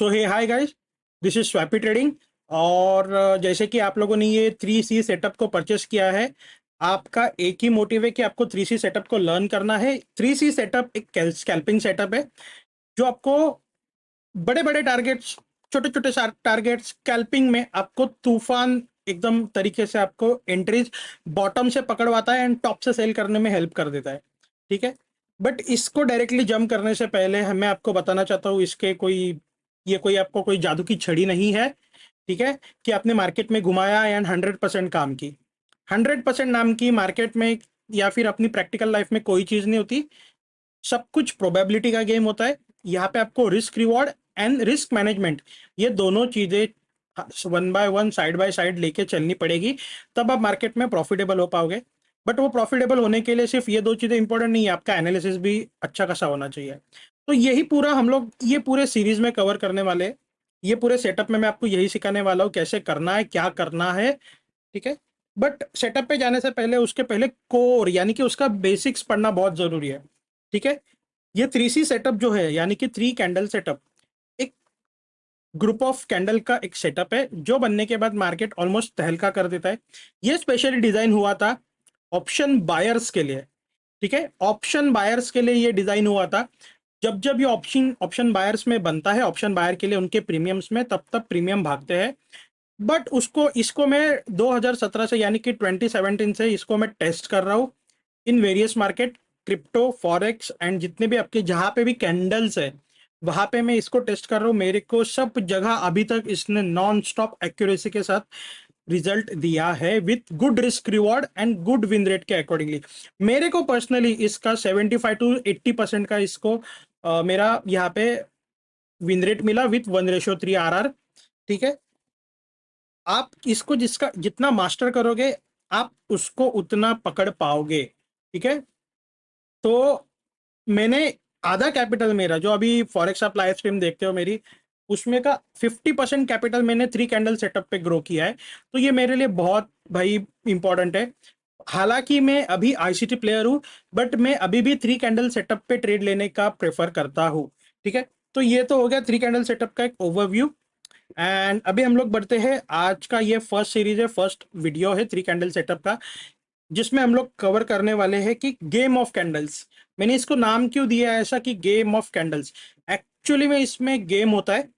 So hey hi guys, this is Swappy Trading. और जैसे कि आप लोगों ने ये 3C सेटअप को परचेस किया है, आपका एक ही मोटिव है कि आपको 3C सेटअप को लर्न करना है। 3C सेटअप एक स्कैल्पिंग सेटअप है जो आपको बड़े बड़े टारगेट्स, छोटे छोटे टारगेट्स स्कैल्पिंग में आपको तूफान एकदम तरीके से आपको एंट्रीज बॉटम से पकड़वाता है एंड टॉप से सेल करने में हेल्प कर देता है। ठीक है, बट इसको डायरेक्टली जंप करने से पहले मैं आपको बताना चाहता हूँ, इसके कोई ये कोई आपको कोई जादू की छड़ी नहीं है। ठीक है, कि आपने मार्केट में घुमाया एंड 100% काम की। 100% नाम की मार्केट में या फिर अपनी प्रैक्टिकल लाइफ में कोई चीज नहीं होती। सब कुछ प्रोबेबिलिटी का गेम होता है। यहाँ पे आपको risk reward and risk management, ये दोनों चीजें one by one side by side लेके चलनी पड़ेगी, तब आप मार्केट में प्रॉफिटेबल हो पाओगे। बट वो प्रॉफिटेबल होने के लिए सिर्फ ये दो चीजें इंपॉर्टेंट नहीं है, आपका एनालिसिस भी अच्छा खासा होना चाहिए। तो यही पूरा हम लोग ये पूरे सीरीज में कवर करने वाले हैं। ये पूरे सेटअप में मैं आपको यही सिखाने वाला हूँ, कैसे करना है, क्या करना है। ठीक है, बट सेटअप पे जाने से पहले उसके पहले कोर यानी कि उसका बेसिक्स पढ़ना बहुत जरूरी है। ठीक है, ये 3C सेटअप जो है यानी कि 3 कैंडल सेटअप एक ग्रुप ऑफ कैंडल का एक सेटअप है जो बनने के बाद मार्केट ऑलमोस्ट तहलका कर देता है। ये स्पेशली डिजाइन हुआ था ऑप्शन बायर्स के लिए। ठीक है, ऑप्शन बायर्स के लिए ये डिजाइन हुआ था। जब जब ये ऑप्शन ऑप्शन बायर्स में बनता है, ऑप्शन बायर के लिए उनके प्रीमियम्स में तब तब प्रीमियम भागते हैं। बट उसको इसको मैं 2017 से यानी कि 2017 से इसको मैं टेस्ट कर रहा हूँ in various market, crypto, forex and जितने भी आपके जहां पे भी कैंडल्स है वहां पे मैं इसको टेस्ट कर रहा हूँ। मेरे को सब जगह अभी तक इसने नॉन स्टॉप एक्यूरेसी के साथ रिजल्ट दिया है with good risk reward and good win rate के अकॉर्डिंगली। मेरे को पर्सनली इसका 75 to 80% का इसको मेरा यहाँ पे विन रेट मिला विथ 1:3 RR। ठीक है, आप इसको जिसका जितना मास्टर करोगे आप उसको उतना पकड़ पाओगे। ठीक है, तो मैंने आधा कैपिटल मेरा जो अभी फॉरेक्स आप लाइव स्ट्रीम देखते हो मेरी, उसमें का 50% कैपिटल मैंने 3 कैंडल सेटअप पे ग्रो किया है। तो ये मेरे लिए बहुत भाई इंपॉर्टेंट है। हालांकि मैं अभी आईसीटी प्लेयर हूँ, बट मैं अभी भी 3 कैंडल सेटअप पे ट्रेड लेने का प्रेफर करता हूँ। ठीक है, तो ये तो हो गया 3 कैंडल सेटअप का एक ओवरव्यू। एंड अभी हम लोग बढ़ते हैं, आज का ये फर्स्ट सीरीज है, फर्स्ट वीडियो है 3 कैंडल सेटअप का, जिसमें हम लोग कवर करने वाले हैं कि गेम ऑफ कैंडल्स। मैंने इसको नाम क्यों दिया है ऐसा कि गेम ऑफ कैंडल्स? एक्चुअली में इसमें गेम होता है,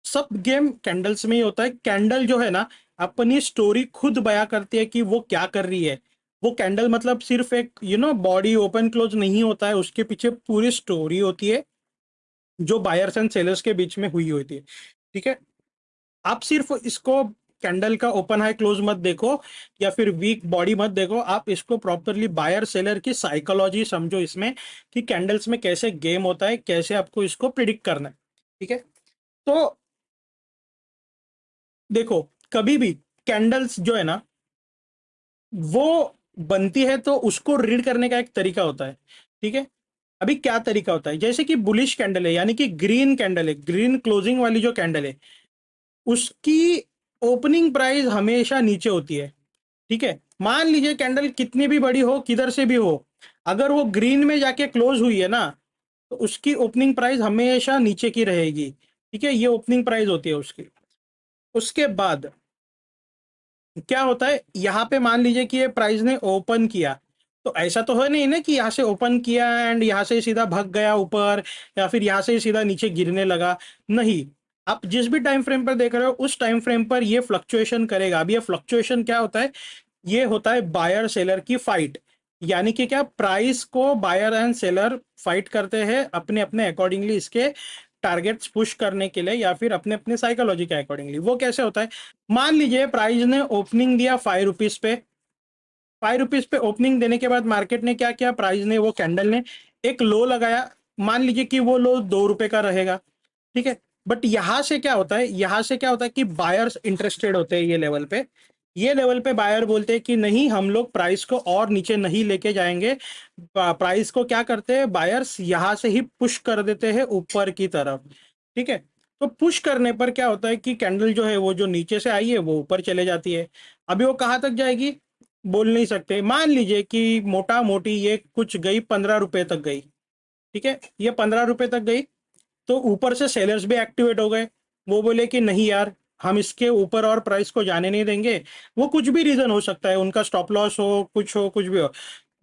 सब गेम कैंडल्स में ही होता है। कैंडल जो है ना, अपनी स्टोरी खुद बयां करती है कि वो क्या कर रही है। वो कैंडल मतलब सिर्फ एक बॉडी ओपन क्लोज नहीं होता है, उसके पीछे पूरी स्टोरी होती है जो बायर्स एंड सेलर्स के बीच में हुई होती है। ठीक है, आप सिर्फ इसको कैंडल का ओपन हाई क्लोज मत देखो या फिर वीक बॉडी मत देखो, आप इसको प्रॉपरली बायर सेलर की साइकोलॉजी समझो इसमें, कि कैंडल्स में कैसे गेम होता है, कैसे आपको इसको प्रिडिक्ट करना है। ठीक है, तो देखो, कभी भी कैंडल्स जो है ना वो बनती है तो उसको रीड करने का एक तरीका होता है। ठीक है, अभी क्या तरीका होता है, जैसे कि बुलिश कैंडल है यानी कि ग्रीन कैंडल है, ग्रीन क्लोजिंग वाली जो कैंडल है उसकी ओपनिंग प्राइस हमेशा नीचे होती है। ठीक है, मान लीजिए कैंडल कितनी भी बड़ी हो, किधर से भी हो, अगर वो ग्रीन में जाके क्लोज हुई है ना तो उसकी ओपनिंग प्राइस हमेशा नीचे की रहेगी। ठीक है, ये ओपनिंग प्राइस होती है उसकी। उसके बाद क्या होता है, यहाँ पे मान लीजिए कि ये प्राइस ने ओपन किया, तो ऐसा तो है नहीं ना कि यहाँ से ओपन किया एंड यहाँ से सीधा भाग गया ऊपर या फिर यहाँ से सीधा नीचे गिरने लगा। नहीं, आप जिस भी टाइम फ्रेम पर देख रहे हो उस टाइम फ्रेम पर ये फ्लक्चुएशन करेगा। अब ये फ्लक्चुएशन क्या होता है, ये होता है बायर सेलर की फाइट। यानी कि क्या, प्राइस को बायर एंड सेलर फाइट करते हैं अपने अपने अकॉर्डिंगली, इसके टारगेट्स पुश करने के लिए या फिर अपने अपने साइकोलॉजी के अकॉर्डिंगली। वो कैसे होता है, मान लीजिए प्राइस ने ओपनिंग दिया 5 रुपीज पे, 5 रुपीज पे ओपनिंग देने के बाद मार्केट ने क्या किया, प्राइस ने, वो कैंडल ने एक लो लगाया। मान लीजिए कि वो लो 2 रुपए का रहेगा। ठीक है, बट यहां से क्या होता है, यहां से क्या होता है कि बायर्स इंटरेस्टेड होते हैं ये लेवल पे। ये लेवल पे बायर बोलते हैं कि नहीं, हम लोग प्राइस को और नीचे नहीं लेके जाएंगे। प्राइस को क्या करते हैं बायर्स, यहां से ही पुश कर देते हैं ऊपर की तरफ। ठीक है, तो पुश करने पर क्या होता है कि कैंडल जो है वो जो नीचे से आई है वो ऊपर चले जाती है। अभी वो कहाँ तक जाएगी बोल नहीं सकते, मान लीजिए कि मोटा मोटी ये कुछ गई 15 रुपए तक गई। ठीक है, ये 15 रुपए तक गई, तो ऊपर से सेलर्स भी एक्टिवेट हो गए। वो बोले कि नहीं यार, हम इसके ऊपर और प्राइस को जाने नहीं देंगे। वो कुछ भी रीजन हो सकता है, उनका स्टॉप लॉस हो, कुछ भी हो।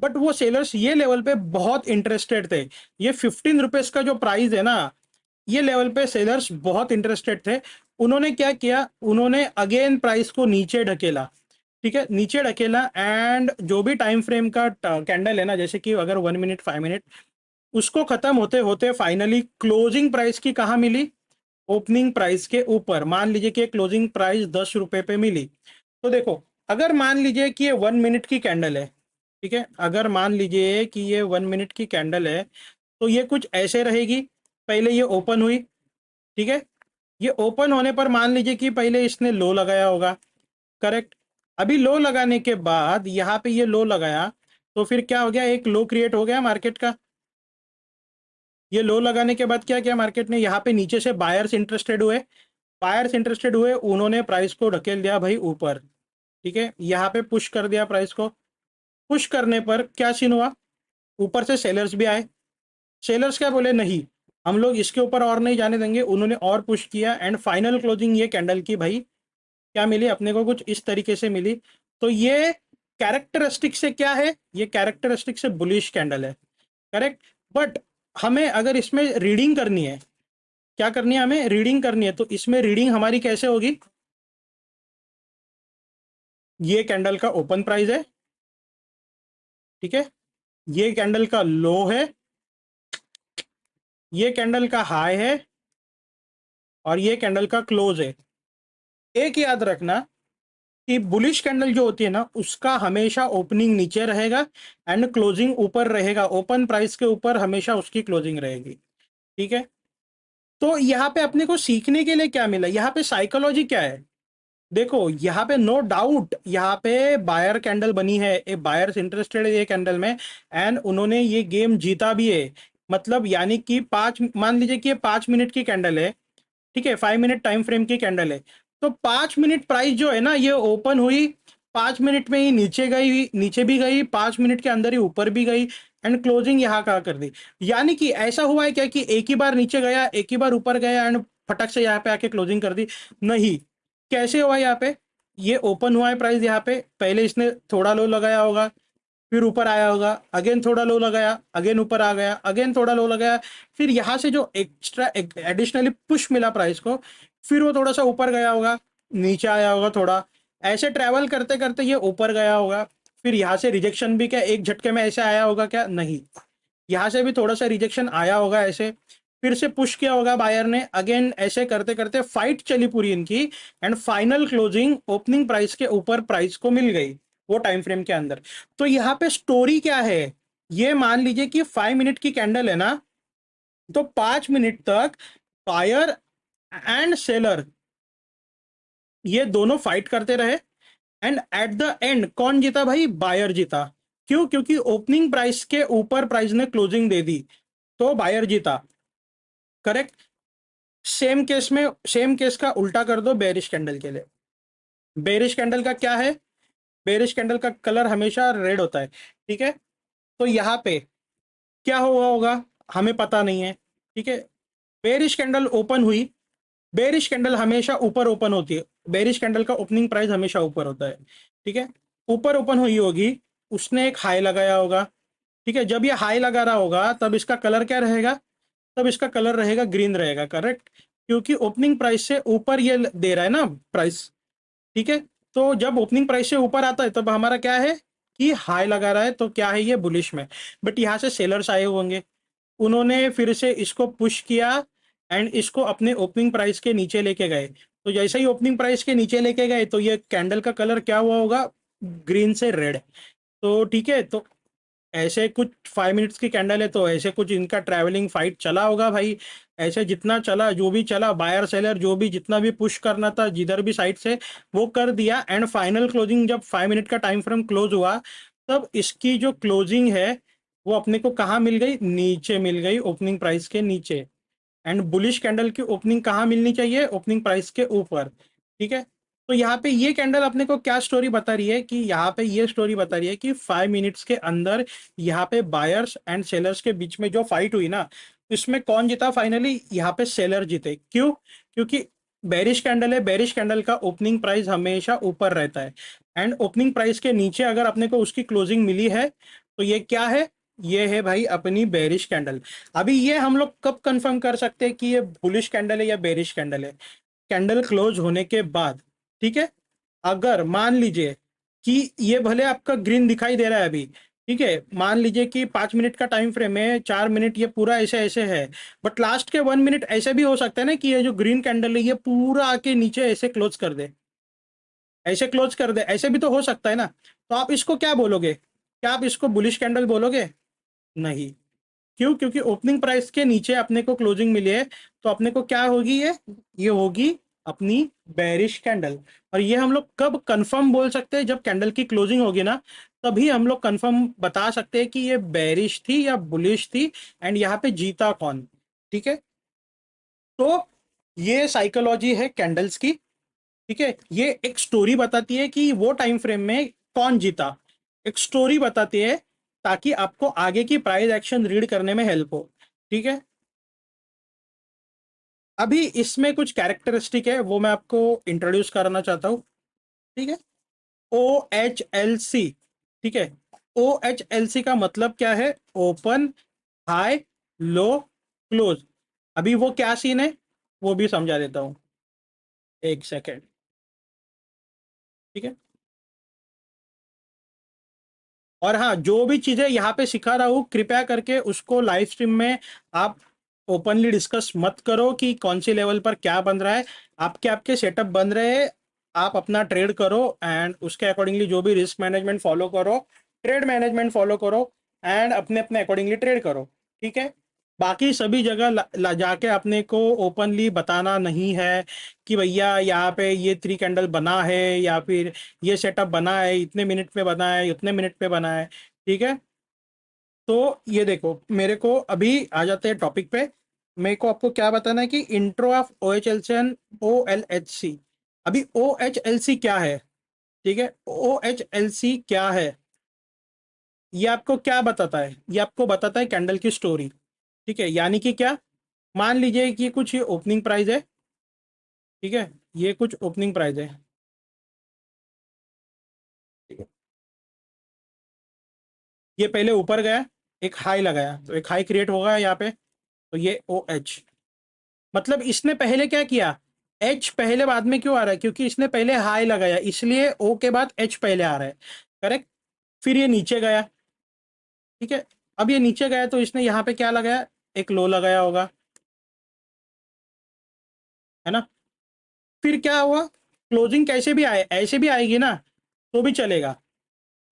बट वो सेलर्स ये लेवल पे बहुत इंटरेस्टेड थे। ये 15 रुपीज का जो प्राइस है ना, ये लेवल पे सेलर्स बहुत इंटरेस्टेड थे। उन्होंने क्या किया, उन्होंने अगेन प्राइस को नीचे ढकेला। ठीक है, नीचे ढकेला, एंड जो भी टाइम फ्रेम का कैंडल है ना, जैसे कि अगर 1 मिनट 5 मिनट, उसको खत्म होते होते फाइनली क्लोजिंग प्राइस की कहाँ मिली, ओपनिंग प्राइस के ऊपर। मान लीजिए कि क्लोजिंग प्राइस 10 रुपए पे मिली। तो देखो, अगर मान लीजिए कि ये 1 मिनट की कैंडल है, ठीक है, अगर मान लीजिए कि ये 1 मिनट की कैंडल है, तो ये कुछ ऐसे रहेगी। पहले ये ओपन हुई, ठीक है, ये ओपन होने पर मान लीजिए कि पहले इसने लो लगाया होगा, करेक्ट। अभी लो लगाने के बाद यहाँ पे ये लो लगाया, तो फिर क्या हो गया, एक लो क्रिएट हो गया मार्केट का। ये लो लगाने के बाद क्या किया मार्केट ने, यहाँ पे नीचे से बायर्स इंटरेस्टेड हुए। बायर्स इंटरेस्टेड हुए, उन्होंने प्राइस को ढकेल दिया भाई ऊपर। ठीक है, यहाँ पे पुश कर दिया प्राइस को। पुश करने पर क्या सीन हुआ, ऊपर से सेलर्स भी आए। सेलर्स क्या बोले, नहीं हम लोग इसके ऊपर और नहीं जाने देंगे। उन्होंने और पुश किया, एंड फाइनल क्लोजिंग ये कैंडल की भाई क्या मिली अपने को, कुछ इस तरीके से मिली। तो ये कैरेक्टरिस्टिक से क्या है, ये कैरेक्टरिस्टिक से बुलिश कैंडल है, करेक्ट। बट हमें अगर इसमें रीडिंग करनी है, क्या करनी है, हमें रीडिंग करनी है, तो इसमें रीडिंग हमारी कैसे होगी। ये कैंडल का ओपन प्राइस है, ठीक है, ये कैंडल का लो है, ये कैंडल का हाई है, और ये कैंडल का क्लोज है। एक याद रखना कि बुलिश कैंडल जो होती है ना, उसका हमेशा ओपनिंग नीचे रहेगा एंड क्लोजिंग ऊपर रहेगा। ओपन प्राइस के ऊपर हमेशा उसकी क्लोजिंग रहेगी, ठीक है। तो यहाँ पे अपने को सीखने के लिए क्या मिला, यहाँ पे साइकोलॉजी क्या है। देखो यहाँ पे नो डाउट, यहाँ पे बायर कैंडल बनी है, ए बायर्स इंटरेस्टेड है ये कैंडल में, एंड उन्होंने ये गेम जीता भी है। मतलब यानी कि मान लीजिए कि ये 5 मिनट की कैंडल है, ठीक है, 5 मिनट टाइम फ्रेम की कैंडल है। तो 5 मिनट प्राइस जो है ना, ये ओपन हुई, 5 मिनट में ही नीचे गई, नीचे भी गई, 5 मिनट के अंदर ही ऊपर भी गई, एंड क्लोजिंग यहाँ का कर दी। यानी कि ऐसा हुआ है क्या कि एक ही बार नीचे गया, एक ही बार ऊपर गया, एंड फटक से यहाँ पे आके क्लोजिंग कर दी। नहीं, कैसे हुआ यहाँ पे, ये ओपन हुआ है प्राइस यहाँ पे, पहले इसने थोड़ा लो लगाया होगा, फिर ऊपर आया होगा, अगेन थोड़ा लो लगाया, अगेन ऊपर आ गया, अगेन थोड़ा लो लगाया, फिर यहाँ से जो एक्स्ट्रा एडिशनली पुश मिला प्राइस को, फिर वो थोड़ा सा ऊपर गया होगा, नीचे आया होगा थोड़ा, ऐसे ट्रैवल करते करते ये ऊपर गया होगा। फिर यहाँ से रिजेक्शन भी क्या एक झटके में ऐसे आया होगा क्या, नहीं, यहाँ से भी थोड़ा सा रिजेक्शन आया होगा ऐसे, फिर से पुश किया होगा बायर ने, अगेन ऐसे करते करते फाइट चली पूरी इनकी, and final closing opening price के ऊपर प्राइस को मिल गई वो टाइम फ्रेम के अंदर। तो यहाँ पे स्टोरी क्या है, ये मान लीजिए कि 5 मिनट की कैंडल है ना, तो 5 मिनट तक बायर एंड सेलर ये दोनों फाइट करते रहे, एंड एट द एंड कौन जीता भाई, बायर जीता। क्यों, क्योंकि ओपनिंग प्राइस के ऊपर प्राइस ने क्लोजिंग दे दी, तो बायर जीता, करेक्ट। सेम केस में, सेम केस का उल्टा कर दो बेरिश कैंडल के लिए। बेरिश कैंडल का क्या है, बेरिश कैंडल का कलर हमेशा रेड होता है, ठीक है। तो यहाँ पे क्या हुआ होगा, हमें पता नहीं है, ठीक है। बेरिश कैंडल ओपन हुई, बेरिश कैंडल हमेशा ऊपर ओपन होती है, बेरिश कैंडल का ओपनिंग प्राइस हमेशा ऊपर होता है, ठीक है। ऊपर ओपन हुई होगी, उसने एक हाई लगाया होगा, ठीक है। जब ये हाई लगा रहा होगा तब इसका कलर क्या रहेगा, तब इसका कलर रहेगा ग्रीन रहेगा, करेक्ट, क्योंकि ओपनिंग प्राइस से ऊपर ये दे रहा है ना प्राइस, ठीक है। तो जब ओपनिंग प्राइस से ऊपर आता है तब हमारा क्या है कि हाई लगा रहा है, तो क्या है ये बुलिश में। बट यहाँ से सेलर्स आए होंगे, उन्होंने फिर से इसको पुश किया, एंड इसको अपने ओपनिंग प्राइस के नीचे लेके गए। तो जैसे ही ओपनिंग प्राइस के नीचे लेके गए, तो ये कैंडल का कलर क्या हुआ होगा, ग्रीन से रेड। तो ठीक है, तो ऐसे कुछ 5 मिनट्स की कैंडल है, तो ऐसे कुछ इनका ट्रैवलिंग फाइट चला होगा भाई। ऐसे जितना चला, जो भी चला, बायर सेलर जो भी जितना भी पुश करना था जिधर भी साइड से, वो कर दिया। एंड फाइनल क्लोजिंग जब 5 मिनट का टाइम फ्रेम क्लोज हुआ, तब इसकी जो क्लोजिंग है वो अपने को कहाँ मिल गई, नीचे मिल गई, ओपनिंग प्राइस के नीचे। एंड बुलिश कैंडल की ओपनिंग कहाँ मिलनी चाहिए, ओपनिंग प्राइस के ऊपर, ठीक है। तो यहाँ पे ये कैंडल अपने को क्या स्टोरी बता रही है, कि यहाँ पे ये स्टोरी बता रही है कि 5 मिनट्स के अंदर यहाँ पे बायर्स एंड सेलर्स के बीच में जो फाइट हुई ना, इसमें कौन जीता फाइनली, यहाँ पे सेलर जीते। क्यों, क्योंकि बेरिश कैंडल है, बेरिश कैंडल का ओपनिंग प्राइस हमेशा ऊपर रहता है एंड ओपनिंग प्राइस के नीचे अगर अपने को उसकी क्लोजिंग मिली है तो ये क्या है, ये है भाई अपनी बेरिश कैंडल। अभी ये हम लोग कब कंफर्म कर सकते हैं कि ये बुलिश कैंडल है या बेरिश कैंडल है? कैंडल क्लोज होने के बाद, ठीक है। अगर मान लीजिए कि ये भले आपका ग्रीन दिखाई दे रहा है अभी, ठीक है, मान लीजिए कि 5 मिनट का टाइम फ्रेम है, 4 मिनट ये पूरा ऐसे ऐसे है, बट लास्ट के 1 मिनट ऐसे भी हो सकता है ना कि ये जो ग्रीन कैंडल है ये पूरा आके नीचे ऐसे क्लोज कर दे, ऐसे क्लोज कर दे, ऐसे भी तो हो सकता है ना। तो आप इसको क्या बोलोगे? क्या आप इसको बुलिश कैंडल बोलोगे? नहीं। क्यों? क्योंकि ओपनिंग प्राइस के नीचे अपने को क्लोजिंग मिली है, तो अपने को क्या होगी ये होगी अपनी बेरिश कैंडल। और ये हम लोग कब कंफर्म बोल सकते हैं? जब कैंडल की क्लोजिंग होगी ना, तभी हम लोग कंफर्म बता सकते हैं कि ये बेरिश थी या बुलिश थी एंड यहाँ पे जीता कौन। ठीक है, तो ये साइकोलॉजी है कैंडल्स की। ठीक है, ये एक स्टोरी बताती है कि वो टाइम फ्रेम में कौन जीता, एक स्टोरी बताती है ताकि आपको आगे की प्राइस एक्शन रीड करने में हेल्प हो। ठीक है, अभी इसमें कुछ कैरेक्टरिस्टिक है वो मैं आपको इंट्रोड्यूस करना चाहता हूँ। ठीक है, ओ एच एल सी। ठीक है, ओ एच एल सी का मतलब क्या है? ओपन, हाई, लो, क्लोज। अभी वो क्या सीन है वो भी समझा देता हूँ, एक सेकेंड। ठीक है, और हाँ, जो भी चीजें यहाँ पे सिखा रहा हूँ कृपया करके उसको लाइव स्ट्रीम में आप ओपनली डिस्कस मत करो कि कौन सी लेवल पर क्या बन रहा है। आपके आपके सेटअप बन रहे हैं, आप अपना ट्रेड करो एंड उसके अकॉर्डिंगली जो भी रिस्क मैनेजमेंट फॉलो करो, ट्रेड मैनेजमेंट फॉलो करो एंड अपने अपने अकॉर्डिंगली ट्रेड करो। ठीक है, बाकी सभी जगह जाके अपने को ओपनली बताना नहीं है कि भैया यहाँ पे ये 3 कैंडल बना है या फिर ये सेटअप बना है, इतने मिनट पे बना है, उतने मिनट पे बना है। ठीक है, तो ये देखो, मेरे को अभी आ जाते हैं टॉपिक पे। मेरे को आपको क्या बताना है कि intro of O H L C and O L H C. अभी ओ एच एल सी क्या है? ठीक है, ओ एच एल सी क्या है, ये आपको क्या बताता है? ये आपको बताता है कैंडल की स्टोरी। ठीक है, यानी कि क्या, मान लीजिए कि कुछ ये ओपनिंग प्राइस है। ठीक है, ये कुछ ओपनिंग प्राइस है। ठीक है, ये पहले ऊपर गया, एक हाई लगाया, तो एक हाई क्रिएट होगा यहाँ पे, तो ये ओ एच। मतलब इसने पहले क्या किया? एच पहले बाद में क्यों आ रहा है? क्योंकि इसने पहले हाई लगाया, इसलिए ओ के बाद एच पहले आ रहा है। करेक्ट। फिर ये नीचे गया। ठीक है, अब ये नीचे गया तो इसने यहाँ पे क्या लगाया? एक लो लगाया होगा, है ना। फिर क्या हुआ? क्लोजिंग कैसे भी आए, ऐसे भी आएगी ना तो भी चलेगा,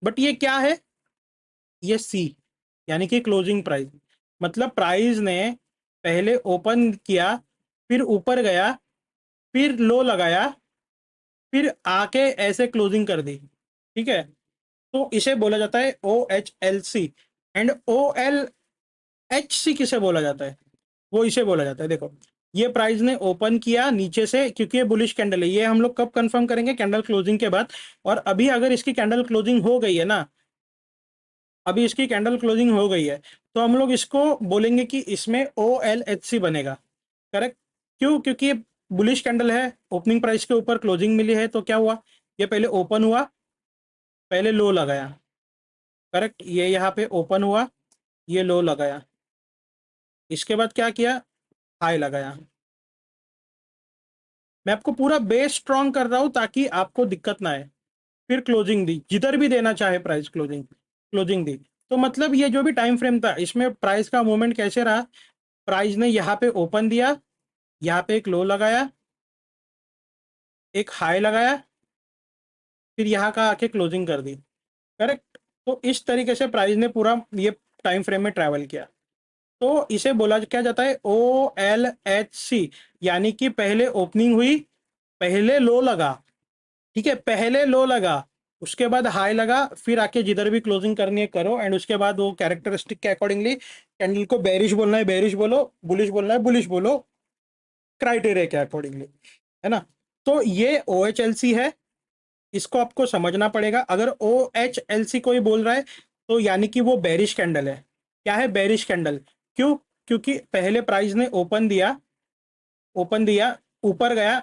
बट ये क्या है? ये सी, यानी कि क्लोजिंग प्राइस। मतलब प्राइस ने पहले ओपन किया, फिर ऊपर गया, फिर लो लगाया, फिर आके ऐसे क्लोजिंग कर दी। ठीक है, तो इसे बोला जाता है O H L C. And O L H C किसे बोला जाता है? वो इसे बोला जाता है, देखो, ये प्राइस ने ओपन किया नीचे से क्योंकि ये बुलिश कैंडल है, ये हम लोग कब कंफर्म करेंगे? कैंडल क्लोजिंग के बाद। और अभी अगर इसकी कैंडल क्लोजिंग हो गई है ना, अभी इसकी कैंडल क्लोजिंग हो गई है, तो हम लोग इसको बोलेंगे कि इसमें ओ एल एच सी बनेगा। करेक्ट। क्यों? क्योंकि ये बुलिश कैंडल है, ओपनिंग प्राइस के ऊपर क्लोजिंग मिली है, तो क्या हुआ? ये पहले ओपन हुआ, पहले लो लगाया। करेक्ट, ये यहाँ पे ओपन हुआ, ये लो लगाया, इसके बाद क्या किया? हाई लगाया। मैं आपको पूरा बेस स्ट्रॉन्ग कर रहा हूँ ताकि आपको दिक्कत ना आए। फिर क्लोजिंग दी, जिधर भी देना चाहे प्राइस, क्लोजिंग क्लोजिंग दी। तो मतलब ये जो भी टाइम फ्रेम था इसमें प्राइस का मूवमेंट कैसे रहा? प्राइस ने यहाँ पे ओपन दिया, यहाँ पे एक लो लगाया, एक हाई लगाया, फिर यहाँ का आके क्लोजिंग कर दी। करेक्ट। तो इस तरीके से प्राइस ने पूरा ये टाइम फ्रेम में ट्रैवल किया। तो इसे बोला क्या जाता है? O L H C. यानी कि पहले ओपनिंग हुई, पहले लो लगा। ठीक है, पहले लो लगा, उसके बाद हाई लगा, फिर आके जिधर भी क्लोजिंग करनी है करो एंड उसके बाद वो कैरेक्टरिस्टिक के अकॉर्डिंगली कैंडल को बेरिश बोलना है बेरिश बोलो, बुलिश बोलना है बुलिश बोलो, क्राइटेरिया के अकॉर्डिंगली, है ना। तो ये ओ एच एल सी है, इसको आपको समझना पड़ेगा। अगर ओ एच एल सी कोई बोल रहा है तो यानी कि वो बेरिश कैंडल है। क्या है? Bearish candle. क्यों? क्योंकि पहले प्राइस ने ओपन दिया, ओपन दिया, ऊपर गया,